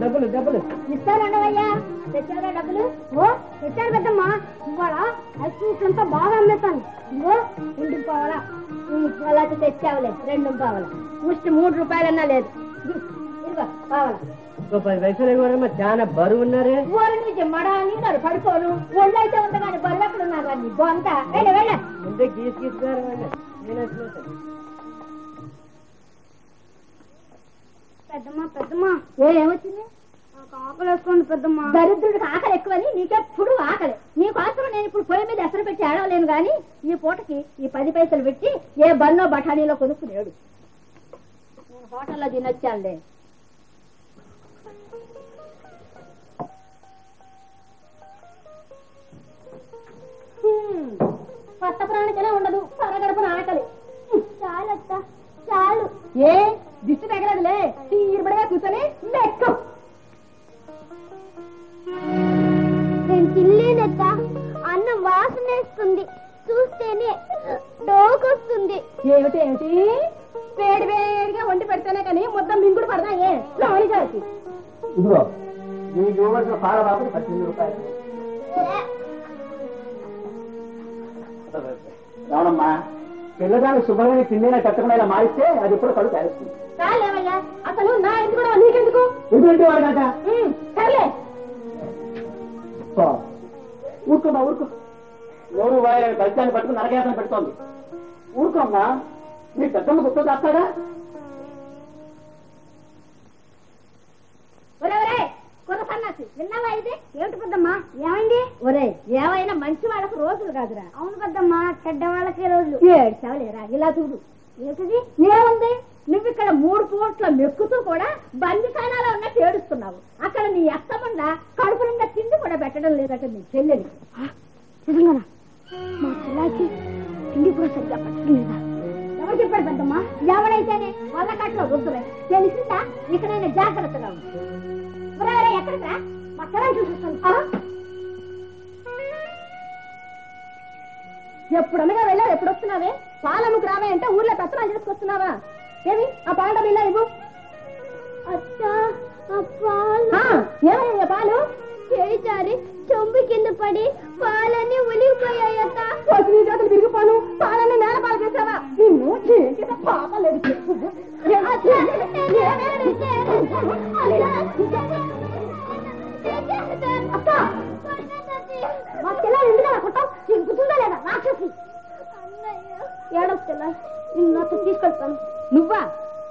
డబ్బులు డబ్బులు ఇస్తానండవయ్యా. తెచ్చారా డబ్బులు? ఓ తెచ్చారు పెద్దమ్మా. ఇవాళ ఐస్ క్రీమ్స్ అంతా బాగా అమ్మేస్తాను. ఇగో 2 పావలా. అలా తెచ్చావులే 2 పావలా. ముష్టి 3 రూపాయలన్నా లేదు. ఇదిగో పావలా. 10 పైసలు ఇవ్వరమ్మా, చాలా బరువు ఉన్నారే. ఊరు నుంచి మడా అని పడుకోను. ఒళ్ళు అయితే ఉంది కానీ బరువు ఎక్కడ ఉన్నారు అని గొంత. వెళ్ళ వెళ్ళ ముందే గీసుగారు పెద్దమ్మా. పెద్దమ్మా ఏమొచ్చింది? నాకు ఆకలి వేసుకోండి పెద్దమ్మా. దరిద్రుడికి ఆకలి ఎక్కువని నీకెప్పుడు ఆకలి. నీకోసం నేను ఇప్పుడు పొయ్యి మీద ఎసరు పెట్టి ఏడవలేను గాని ఈ పూటకి ఈ 10 పైసలు పెట్టి ఏ బన్నో బఠానీలో కొనుక్కునేడు. నేను హోటల్లో తినొచ్చానులే. కొత్త ప్రాణికనే ఉండదు, పరగడపన ఆకలి. చాలత్త చాలు. ఏ దిష్టి తగలదులే, తీరుబడిగా కూర్చొని మెక్కు. నేను తినలేదత్త, అన్నం వాసనేస్తుంది, చూస్తేనే డోకొస్తుంది. ఏమిటి ఏమిటి? వేడి వేడిగా వండి పెడితేనే కానీ మొత్తం మింగుడు పడదా? ఏ లోనికి ఇదిగో నీకు ఇవ్వాల్సిన పాలబాబు 18 రూపాయలు. అవునమ్మా, పిల్లదాన్ని శుభ్రంగా తిండినా కట్టకుండా ఇలా మారిస్తే అది ఇప్పుడు కడుపు తేలుస్తుంది. చాలేవయ్యా, అసలు నా ఎందుకు కూడా నీకెందుకు? ఎందుకంటే వాడు కదా. సర్లే ఊరుకోమ్మా, ఊరుకో. నోరు వాయి గల్చాన్ని పట్టుకుని నరకేతం పెడుతోంది. ఊరుకోమ్మా, నీ పెద్దమ్మ గుర్తు చేస్తాడా? విన్నావా? ఇది ఏమిటి పెద్దమ్మా? ఏమైంది? ఒరే ఏమైనా మంచి వాళ్ళకు రోజులు కాదురా. అవును పెద్దమ్మా, చెడ్డ వాళ్ళకే రోజులు. ఏడ్చావలేరా, ఇలా చూడు. ఏంటిది? ఏముంది? నువ్వు ఇక్కడ 3 పూట్ల మెక్కుతూ కూడా బందిఖానాలో ఉన్నట్టు ఏడుస్తున్నావు. అక్కడ నీ అత్తముండా కడుపు నిండా తిండి కూడా పెట్టడం లేదట నీ చెల్లెలి. నిజంగానా? మా చెల్లాకి తిండి కూడా సరిగ్గా పెట్టడం లేదా? ఎవరు చెప్పాడు పెద్దమ్మా? ఎవరైతేనే వాళ్ళ కట్లో రుద్దురే. తెలిసిందా? ఇక్కడైనా జాగ్రత్తగా ఉంది. ఎక్కడికా? మా చెల్లని చూపిస్తాను. ఎప్పుడనగా వెళ్ళావు, ఎప్పుడు వస్తున్నావే? పాలముకు రావే అంటే ఊర్లో పెత్తనాలు చేసుకొస్తున్నావా? ఏమి ఆ పాల బిల్ల ఇవ్వు. ఏమయ్యా పాలు? చేయి చెంబు కింద పడి పాలన్నీ ఒలిగిపోయాయట. నీ చేతులు తిరిగిపోను, పాలన్నీ నేల పాలు చేసావా? నిన్ను పాపలేదు. మా చెల్లెలు ఎందుకలా కొట్టావు? నీకు గుర్తుందా లేదా? రాక్షసి ఏడొస్తా నిన్ను తీసుకెళ్తాను. నువ్వా?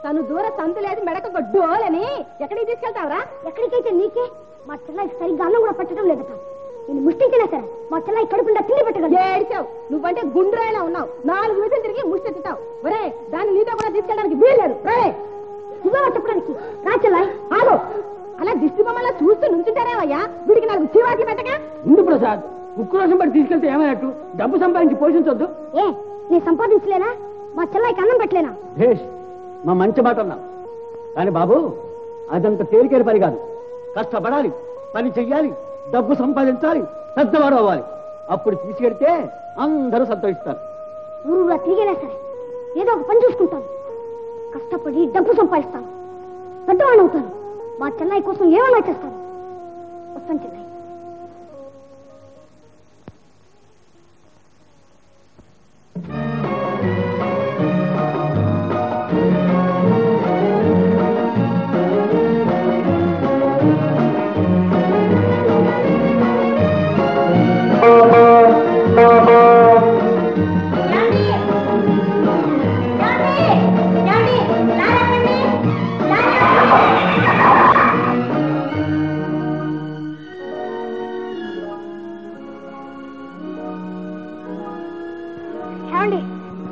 తను దూర సంత లేదు మెడక డోలని ఎక్కడికి తీసుకెళ్తావరా? ఎక్కడికైతే నీకే. మా చెల్లకి సరిగ్గా అన్నం కూడా పెట్టడం లేదట. నేను ముష్టించినా సరే మా చెల్లకి కడుపుండా తిండి పెట్టగలదు. ఏడిచావు. నువ్వంటే గుండ్రాయిలా ఉన్నావు. 4 వీధులు తిరిగి ముష్టి ఎత్తుతావు. ఒరే, దాన్ని నీతో కూడా తీసుకెళ్ళడానికి వీల్లేదు. నువ్వే చెప్పడానికి రా చెల్లాయి. ఆగో, అలా దిష్టి బొమ్మలా చూస్తూ నుంచుంటారేవయ్యా? వీడికి 4 చీవాట్లు పెట్టగా. ముందు ప్రసాద్, ఉక్కు రోజు బట్టి తీసుకెళ్తే ఏమైనట్టు? డబ్బు సంపాదించి పోషించొద్దు. ఏ నేను సంపాదించలేనా? మా చెల్లాయికి అన్నం పెట్టలేనా? మా మంచి మాట అన్నావు కానీ బాబు, అదంత తేలికైన పని కాదు. కష్టపడాలి, పని చెయ్యాలి, డబ్బు సంపాదించాలి, పెద్దవాడు అవ్వాలి. అప్పుడు తీసుకెడితే అందరూ సంతోషిస్తారు. ఊరుగా తిరిగేనా సరే ఏదో ఒక పని చూసుకుంటాను. కష్టపడి డబ్బు సంపాదిస్తాను, పెద్దవాళ్ళు అవుతాను. మా చెల్లాయి కోసం ఏమన్నా చేస్తాను. వస్తాను చెల్లాయి.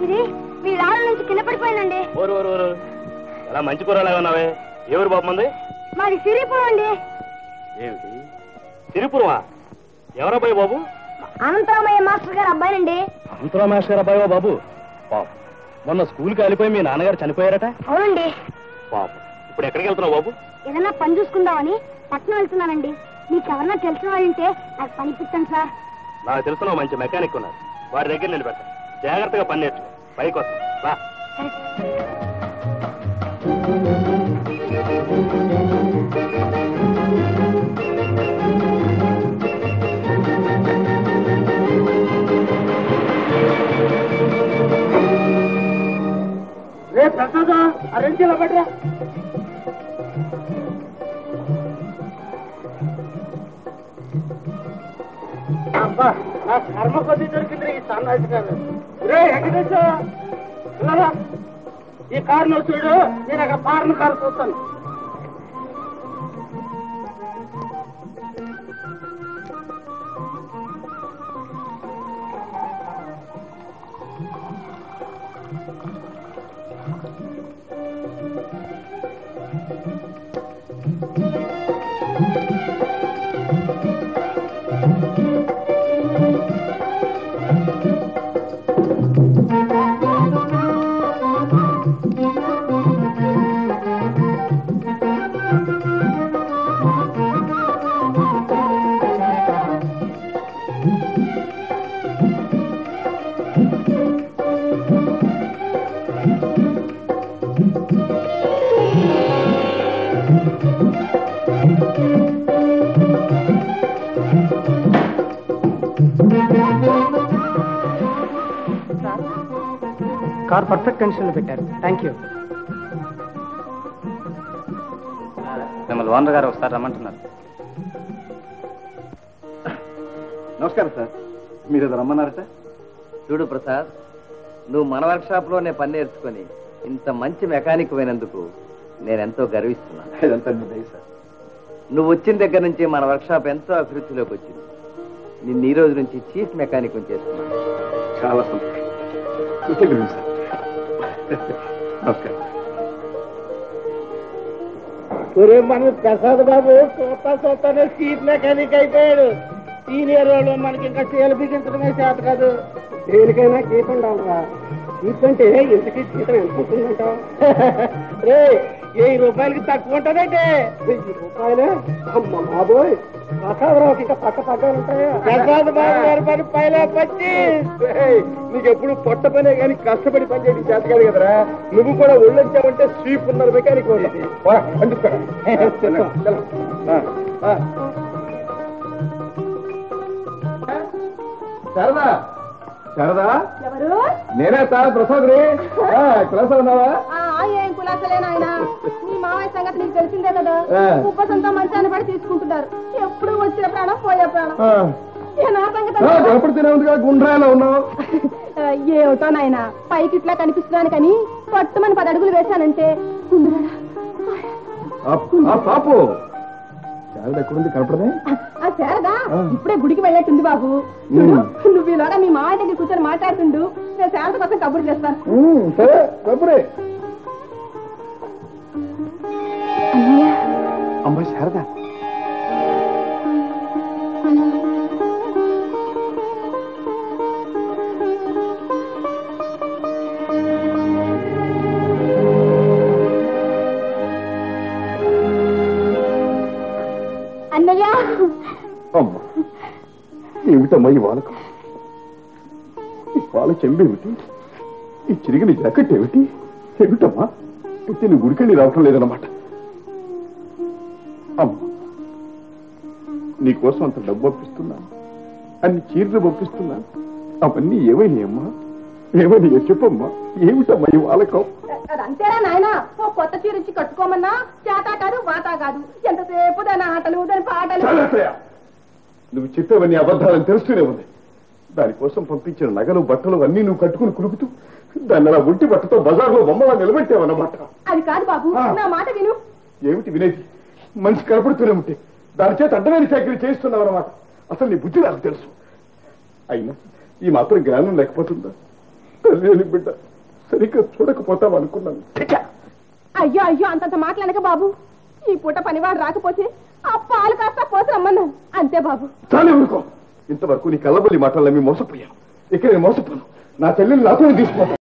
ఇది వీళ్ళ నుంచి కింద పడిపోయిందండి. అలా మంచి కూరలాగా ఉన్నావే. ఎవరు బాబు మంది? మాది సిరిపురం అండి. ఏమిటి సిరిపురమా? ఎవరబ్బాయి బాబు? అనంతరామయ్య మాస్టర్ గారు అబ్బాయినండి. అనంతరామ మాస్టర్ గారు అబ్బాయి బాబు? పాప, మొన్న స్కూల్కి వెళ్ళిపోయి మీ నాన్నగారు చనిపోయారట. అవునండి. పాప, ఇప్పుడు ఎక్కడికి వెళ్తున్నావు బాబు? ఏదన్నా పని చూసుకుందామని పట్నం వెళ్తున్నానండి. మీకు ఎవరన్నా తెలిసిన వాళ్ళంటే నాకు పని ఇప్పిస్తాను సార్. నాకు తెలిసిన మంచి మెకానిక్ ఉన్నారు, వారి దగ్గర నిలబెడతాను. జాగ్రత్తగా పని నేర్చు, పైకి వస్తాను. రెండులో పడరా. అబ్బా నా కర్మ కొద్ది దొరికింది ఈ సన్నాసి కారు. రే వెంకటేశ్వర ఈ కారులో చూడు, నేను అక్కడ పారను కారు చూస్తాను. కార్ పర్ఫెక్ట్ కండిషన్ లో పెట్టారు. Thank you. మిమ్మల్ని ఓనర్ గారు ఒకసారి రమ్మంటున్నారు. నమస్కారం సార్, మీరు అది రమ్మన్నారట? చూడు ప్రసాద్, నువ్వు మన వర్క్ షాప్ లోనే పని నేర్చుకొని ఇంత మంచి మెకానిక్ అయినందుకు నేనెంతో గర్విస్తున్నాను. ఇదంతా మీ దయ సార్. నువ్వు వచ్చిన దగ్గర నుంచి మన వర్క్ షాప్ ఎంతో అభివృద్ధిలోకి వచ్చింది. నిన్ను ఈ రోజు నుంచి చీఫ్ మెకానిక్ చేస్తున్నాను. చాలా సంతోషం. కృతజ్ఞతలు సార్. నమస్కారం. మన ప్రసాద్ బాబు చూస్తానే చీఫ్ మెకానిక్ అయిపోయాడు. సీనియర్ వాళ్ళు మనకి ఇంకా చేలు బిగించడమే చేత కాదు. దేనికైనా జీతం ఉండాలరా. చీఫ్ అంటే ఇంతకీ జీతం ఎంత ఉంటుందంటావు? రే 1000 రూపాయలకి తక్కువ ఉంటుందంటే. 1000 రూపాయలే? అమ్మ బాబోయ్, ప్రసాదరావుకి ఇంకా పక్క పగ్గాలు ఉంటాయా? ప్రసాద్ బాబు గారి పని పైలా పచ్చి. నీకు ఎప్పుడు పొట్ట పనే కానీ కష్టపడి పని చేయడం చేత కాదు కదరా. నువ్వు కూడా ఒళ్ళొచ్చావంటే స్వీప్ ఉన్నారు మెకానిక్. శారదా, శారదా, ఎవరు? నేనే సార్ ప్రసాద్ రే. క్లాస్ ఉన్నావా? ఏం కులాసలేనాయన, మీ మామయ్య సంగతి నీకు తెలిసిందే కదా. ఉప్పసంతా మంచాన్ని పడి తీసుకుంటున్నారు. ఎప్పుడు వచ్చిన ప్రాణం పోయే ప్రాణం. ఎప్పుడు తినే ఉందిగా, గుండ్రాలో ఉన్నావు. ఏమిటో నాయన, పైకి ఇట్లా కనిపిస్తున్నాను కానీ పట్టుమని 10 అడుగులు వేశానంటే పాపు శారద ఎక్కడుంది కనపడదే? ఆ శారదా ఇప్పుడే గుడికి వెళ్ళేట్టుంది బాబు. నువ్వు ఈలోగా మీ మామయ్య దగ్గర కూర్చొని మాట్లాడుతుండు. నేను శారద కోసం కబుర్లు చేస్తాను. సరే కబురే. అమ్మాయి శారద, అన్నయ్య. అమ్మా ఏమిటమ్మా ఈ వాళ్ళకు? ఈ వాళ్ళ చెంబేమిటి? ఈ చిరిగిన జాకెట్ ఏమిటి? ఏమిటమ్మా అయితే నువ్వు గుడికెళ్ళి రావటం లేదన్నమాట. అమ్మా నీకోసం అంత డబ్బు పంపిస్తున్నాను, అన్ని చీరలు పంపిస్తున్నాను. అవన్నీ ఏమైనాయమ్మా? ఏమైనా చెప్పమ్మా, ఏమిటమ్మా ఈ వాళ్ళకం? అదంతేరా నాయన, ఓ కొత్త చీర ఇచ్చి కట్టుకోమన్నా చేతా కాదు వాతా కాదు. ఎంతసేపు దాని ఆటలు దాని పాటలు. నువ్వు చెప్పేవన్నీ అబద్ధాలని తెలుస్తూనే ఉంది. దానికోసం పంపించిన నగలు బట్టలు అన్నీ నువ్వు కట్టుకుని కులుకుతూ దాన్ని అలా ఒంటి బట్టతో బజార్లో బొమ్మలా నిలబెట్టావన్నమాట. అది కాదు బాబు, నా మాట విను. ఏమిటి వినేది? మనిషి కనపడుతూనే ఉంటే దాని చేత అడ్డమైన చాకరీ చేస్తున్నావన్నమాట. అసలు నీ బుద్ధి నాకు తెలుసు. అయినా ఈ మాత్రం జ్ఞానం లేకపోతుందా? తల్లి బిడ్డ సరిగ్గా చూడకపోతావు అనుకున్నాను. అయ్యో అయ్యో అంతంత మాట్లాడక బాబు. ఈ పూట పనివాడు రాకపోతే ఆ పాలు కాస్త పోసి రమ్మన్నాను అంతే బాబు. చాలే ఊరుకో. ఇంతవరకు నీ కళ్ళబొల్లి మాటలు నమ్మి మోసపోయాను. ఇక నేను మోసపోను. నా చెల్లెలు నాతో తీసుకుపోతాను.